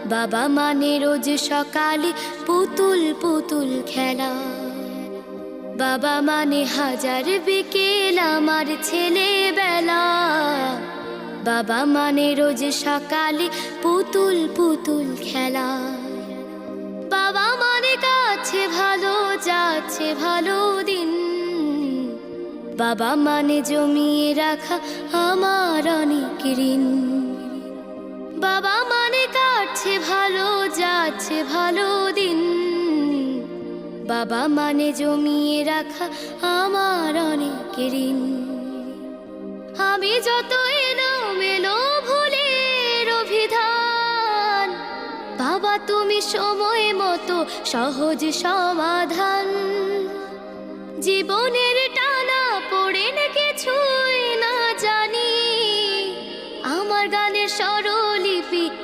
বাবা মানে রোজ সকালে পুতুল পুতুল খেলা। বাবা মানে হাজার বিকেল আমার ছেলেবেলা। বাবা মানে রোজ সকালে পুতুল পুতুল খেলা। বাবা মানে কাছে ভালো যাচ্ছে ভালো দিন। বাবা মানে জমিয়ে রাখা আমার অনেক ঋণ। বাবা মানে কাটছে ভালো যাচ্ছে ভালো দিন। বাবা মানে জমিয়ে রাখা আমার অনেক ঋণ। আমি যত এলোমেলো ভুলের অভিধান, বাবা তুমি সময় মতো সহজ সমাধান। জীবনের